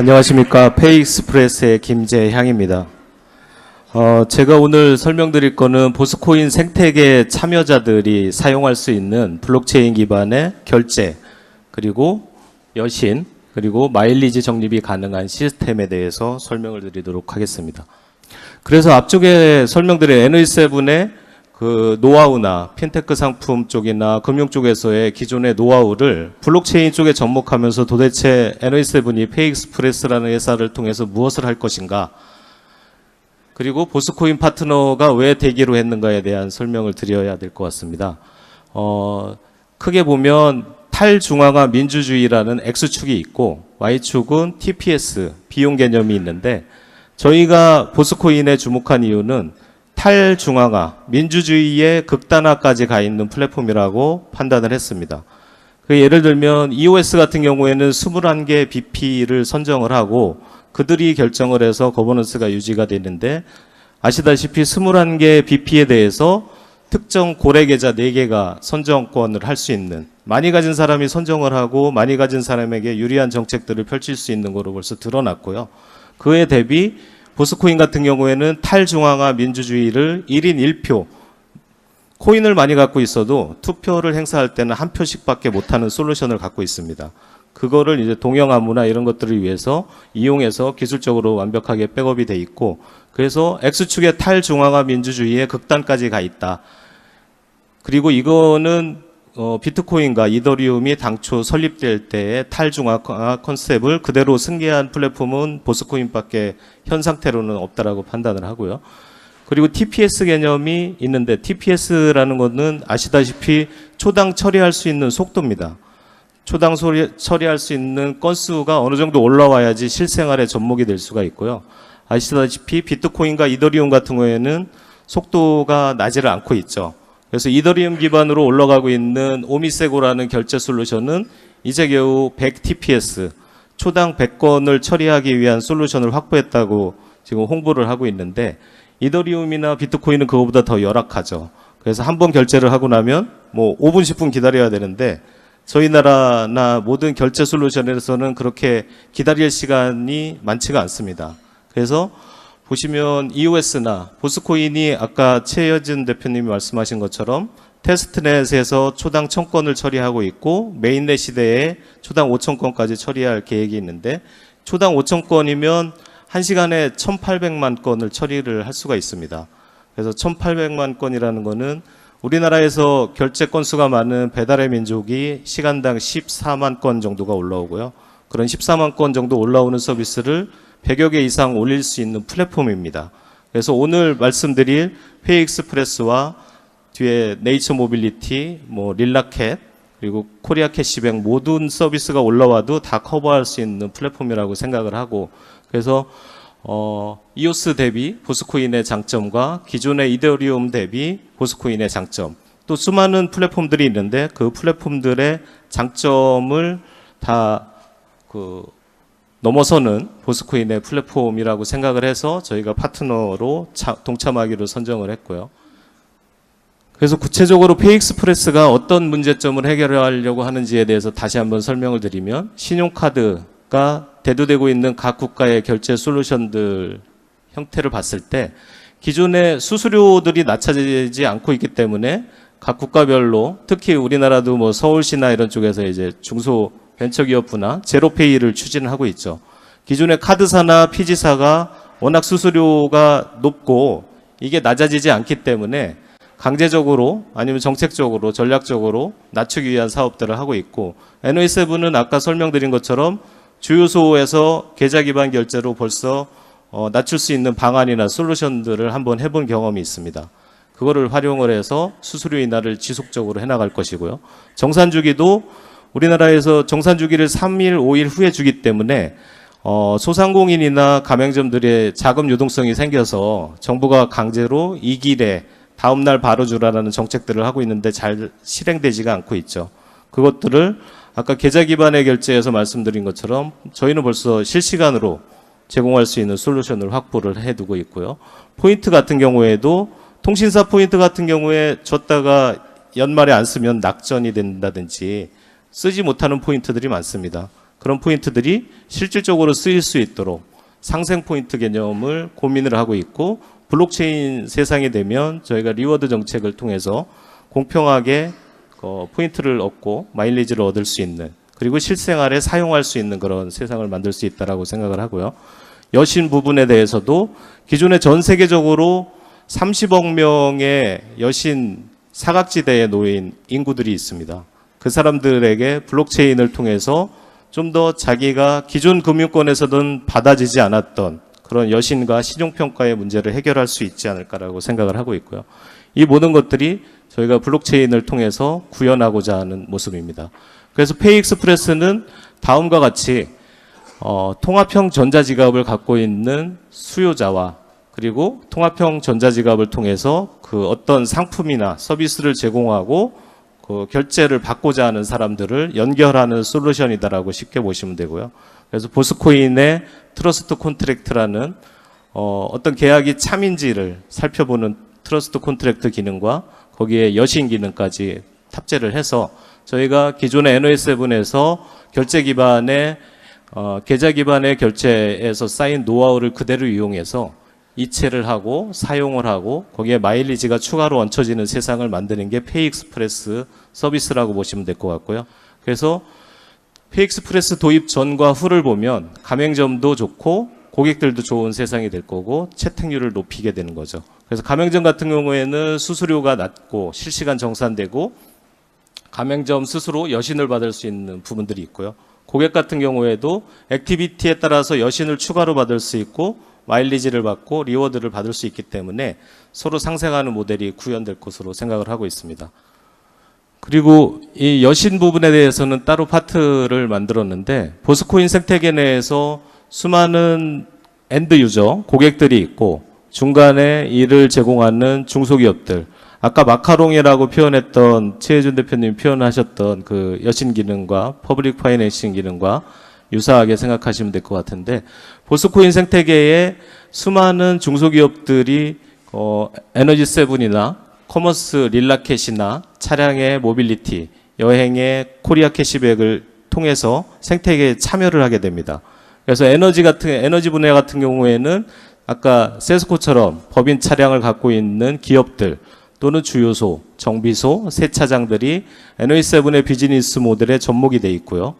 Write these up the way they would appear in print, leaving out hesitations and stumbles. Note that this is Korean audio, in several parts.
안녕하십니까. 페이익스프레스의 김재향입니다. 제가 오늘 설명드릴 거는 보스코인 생태계 참여자들이 사용할 수 있는 블록체인 기반의 결제, 그리고 여신, 그리고 마일리지 적립이 가능한 시스템에 대해서 설명을 드리도록 하겠습니다. 그래서 앞쪽에 설명드린 NV7의 그 노하우나 핀테크 상품 쪽이나 금융 쪽에서의 기존의 노하우를 블록체인 쪽에 접목하면서 도대체 NV7이 페이익스프레스라는 회사를 통해서 무엇을 할 것인가, 그리고 보스코인 파트너가 왜 되기로 했는가에 대한 설명을 드려야 될 것 같습니다. 크게 보면 탈중앙화 민주주의라는 X축이 있고 Y축은 TPS, 비용 개념이 있는데, 저희가 보스코인에 주목한 이유는 탈중앙화, 민주주의의 극단화까지 가 있는 플랫폼이라고 판단을 했습니다. 예를 들면 EOS 같은 경우에는 21개 BP를 선정을 하고 그들이 결정을 해서 거버넌스가 유지가 되는데, 아시다시피 21개 BP에 대해서 특정 고래 계좌 4개가 선정권을 할 수 있는, 많이 가진 사람이 선정을 하고 많이 가진 사람에게 유리한 정책들을 펼칠 수 있는 거로 벌써 드러났고요. 그에 대비 보스코인 같은 경우에는 탈중앙화 민주주의를 1인 1표, 코인을 많이 갖고 있어도 투표를 행사할 때는 한 표씩밖에 못하는 솔루션을 갖고 있습니다. 그거를 이제 동형 암호나 이런 것들을 위해서 이용해서 기술적으로 완벽하게 백업이 돼 있고, 그래서 X축의 탈중앙화 민주주의의 극단까지 가 있다. 그리고 이거는 비트코인과 이더리움이 당초 설립될 때의 탈중앙화 컨셉을 그대로 승계한 플랫폼은 보스코인밖에 현 상태로는 없다라고 판단을 하고요. 그리고 TPS 개념이 있는데, TPS라는 것은 아시다시피 초당 처리할 수 있는 속도입니다. 초당 처리할 수 있는 건수가 어느 정도 올라와야지 실생활에 접목이 될 수가 있고요. 아시다시피 비트코인과 이더리움 같은 경우에는 속도가 나지를 않고 있죠. 그래서 이더리움 기반으로 올라가고 있는 오미세고라는 결제 솔루션은 이제 겨우 100TPS, 초당 100건을 처리하기 위한 솔루션을 확보했다고 지금 홍보를 하고 있는데, 이더리움이나 비트코인은 그거보다 더 열악하죠. 그래서 한번 결제를 하고 나면 뭐 5분, 10분 기다려야 되는데, 저희 나라나 모든 결제 솔루션에서는 그렇게 기다릴 시간이 많지가 않습니다. 그래서 보시면 EOS나 보스코인이 아까 최여진 대표님이 말씀하신 것처럼 테스트넷에서 초당 1000건을 처리하고 있고, 메인넷 시대에 초당 5000건까지 처리할 계획이 있는데, 초당 5000건이면 1시간에 1800만 건을 처리를 할 수가 있습니다. 그래서 1800만 건이라는 거는 우리나라에서 결제 건수가 많은 배달의 민족이 시간당 14만 건 정도가 올라오고요. 그런 14만 건 정도 올라오는 서비스를 100여 개 이상 올릴 수 있는 플랫폼입니다. 그래서 오늘 말씀드릴 페이익스프레스와 뒤에 네이처 모빌리티, 릴라캣, 그리고 코리아 캐시백 모든 서비스가 올라와도 다 커버할 수 있는 플랫폼이라고 생각을 하고, 그래서 이오스 대비 보스코인의 장점과 기존의 이더리움 대비 보스코인의 장점, 또 수많은 플랫폼들이 있는데 그 플랫폼들의 장점을 다 넘어서는 보스코인의 플랫폼이라고 생각을 해서 저희가 파트너로 동참하기로 선정을 했고요. 그래서 구체적으로 페이익스프레스가 어떤 문제점을 해결하려고 하는지에 대해서 다시 한번 설명을 드리면, 신용카드가 대두되고 있는 각 국가의 결제 솔루션들 형태를 봤을 때 기존의 수수료들이 낮춰지지 않고 있기 때문에 각 국가별로, 특히 우리나라도 서울시나 이런 쪽에서 이제 중소 벤처기업부나 제로페이를 추진하고 있죠. 기존의 카드사나 피지사가 워낙 수수료가 높고 이게 낮아지지 않기 때문에 강제적으로 아니면 정책적으로 전략적으로 낮추기 위한 사업들을 하고 있고, NV7은 아까 설명드린 것처럼 주유소에서 계좌 기반 결제로 벌써 낮출 수 있는 방안이나 솔루션들을 한번 해본 경험이 있습니다. 그거를 활용을 해서 수수료 인하를 지속적으로 해나갈 것이고요. 정산주기도 우리나라에서 정산주기를 3일, 5일 후에 주기 때문에 소상공인이나 가맹점들의 자금 유동성이 생겨서 정부가 강제로 이 길에 다음날 바로 주라는 정책들을 하고 있는데 잘 실행되지가 않고 있죠. 그것들을 아까 계좌 기반의 결제에서 말씀드린 것처럼 저희는 벌써 실시간으로 제공할 수 있는 솔루션을 확보를 해두고 있고요. 포인트 같은 경우에도 통신사 포인트 같은 경우에 줬다가 연말에 안 쓰면 낙전이 된다든지 쓰지 못하는 포인트들이 많습니다. 그런 포인트들이 실질적으로 쓰일 수 있도록 상생 포인트 개념을 고민을 하고 있고, 블록체인 세상이 되면 저희가 리워드 정책을 통해서 공평하게 포인트를 얻고 마일리지를 얻을 수 있는, 그리고 실생활에 사용할 수 있는 그런 세상을 만들 수 있다라고 생각을 하고요. 여신 부분에 대해서도 기존에 전 세계적으로 30억 명의 여신 사각지대에 놓인 인구들이 있습니다. 그 사람들에게 블록체인을 통해서 좀 더 자기가 기존 금융권에서는 받아지지 않았던 그런 여신과 신용평가의 문제를 해결할 수 있지 않을까라고 생각을 하고 있고요. 이 모든 것들이 저희가 블록체인을 통해서 구현하고자 하는 모습입니다. 그래서 페이익스프레스는 다음과 같이 통합형 전자지갑을 갖고 있는 수요자와, 그리고 통합형 전자지갑을 통해서 그 어떤 상품이나 서비스를 제공하고 그 결제를 받고자 하는 사람들을 연결하는 솔루션이다라고 쉽게 보시면 되고요. 그래서 보스코인의 트러스트 콘트랙트라는 어떤 계약이 참인지를 살펴보는 트러스트 콘트랙트 기능과 거기에 여신 기능까지 탑재를 해서 저희가 기존의 NO7에서 결제 기반의 계좌 기반의 결제에서 쌓인 노하우를 그대로 이용해서 이체를 하고 사용을 하고 거기에 마일리지가 추가로 얹혀지는 세상을 만드는 게 페이익스프레스 서비스라고 보시면 될 것 같고요. 그래서 페이익스프레스 도입 전과 후를 보면 가맹점도 좋고 고객들도 좋은 세상이 될 거고 채택률을 높이게 되는 거죠. 그래서 가맹점 같은 경우에는 수수료가 낮고 실시간 정산되고 가맹점 스스로 여신을 받을 수 있는 부분들이 있고요. 고객 같은 경우에도 액티비티에 따라서 여신을 추가로 받을 수 있고 마일리지를 받고 리워드를 받을 수 있기 때문에 서로 상생하는 모델이 구현될 것으로 생각을 하고 있습니다. 그리고 이 여신 부분에 대해서는 따로 파트를 만들었는데, 보스코인 생태계 내에서 수많은 엔드 유저, 고객들이 있고 중간에 이를 제공하는 중소기업들, 아까 마카롱이라고 표현했던 최혜준 대표님 표현하셨던 그 여신 기능과 퍼블릭 파이낸싱 기능과 유사하게 생각하시면 될 것 같은데, 보스코인 생태계에 수많은 중소기업들이 에너지7이나 커머스 릴라켓이나 차량의 모빌리티, 여행의 코리아 캐시백을 통해서 생태계에 참여를 하게 됩니다. 그래서 에너지 분야 같은 경우에는 아까 세스코처럼 법인 차량을 갖고 있는 기업들 또는 주유소, 정비소, 세차장들이 NO7의 비즈니스 모델에 접목이 돼 있고요.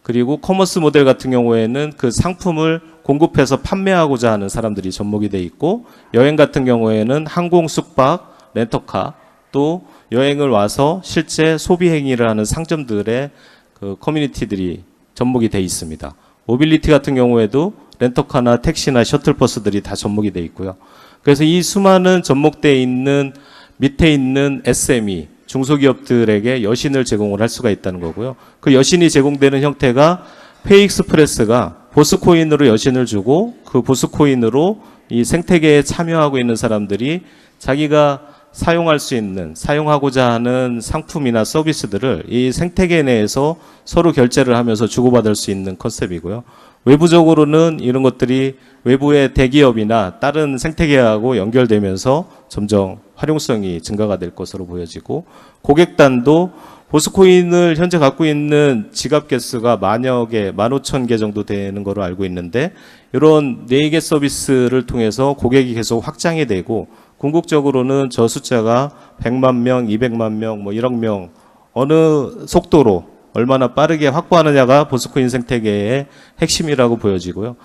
그리고 커머스 모델 같은 경우에는 그 상품을 공급해서 판매하고자 하는 사람들이 접목이 돼 있고, 여행 같은 경우에는 항공, 숙박, 렌터카, 또 여행을 와서 실제 소비 행위를 하는 상점들의 그 커뮤니티들이 접목이 돼 있습니다. 모빌리티 같은 경우에도 렌터카나 택시나 셔틀버스들이 다 접목이 돼 있고요. 그래서 이 수많은 접목되어 있는 밑에 있는 SME, 중소기업들에게 여신을 제공을 할 수가 있다는 거고요. 그 여신이 제공되는 형태가 페이익스프레스가 보스코인으로 여신을 주고 그 보스코인으로 이 생태계에 참여하고 있는 사람들이 자기가 사용할 수 있는, 사용하고자 하는 상품이나 서비스들을 이 생태계 내에서 서로 결제를 하면서 주고받을 수 있는 컨셉이고요. 외부적으로는 이런 것들이 외부의 대기업이나 다른 생태계하고 연결되면서 점점 활용성이 증가가 될 것으로 보여지고, 고객단도 보스코인을 현재 갖고 있는 지갑 개수가 만여 개, 15,000개 정도 되는 거로 알고 있는데, 이런 4개 서비스를 통해서 고객이 계속 확장이 되고, 궁극적으로는 저 숫자가 100만 명, 200만 명, 1억 명 어느 속도로 얼마나 빠르게 확보하느냐가 보스코인 생태계의 핵심이라고 보여지고요.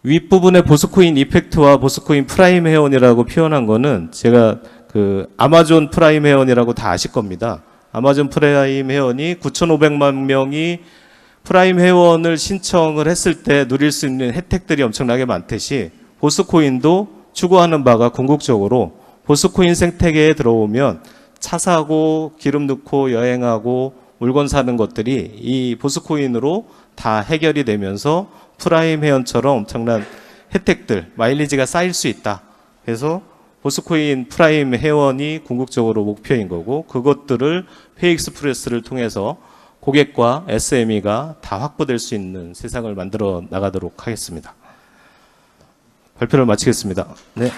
윗부분에 보스코인 이펙트와 보스코인 프라임 회원이라고 표현한 거는 제가 그 아마존 프라임 회원이라고 다 아실 겁니다. 아마존 프라임 회원이 9,500만 명이 프라임 회원을 신청을 했을 때 누릴 수 있는 혜택들이 엄청나게 많듯이, 보스코인도 추구하는 바가 궁극적으로 보스코인 생태계에 들어오면 차 사고 기름 넣고 여행하고 물건 사는 것들이 이 보스코인으로 다 해결이 되면서 프라임 회원처럼 엄청난 혜택들, 마일리지가 쌓일 수 있다. 그래서 보스코인 프라임 회원이 궁극적으로 목표인 거고, 그것들을 페이익스프레스를 통해서 고객과 SME가 다 확보될 수 있는 세상을 만들어 나가도록 하겠습니다. 발표를 마치겠습니다. 네.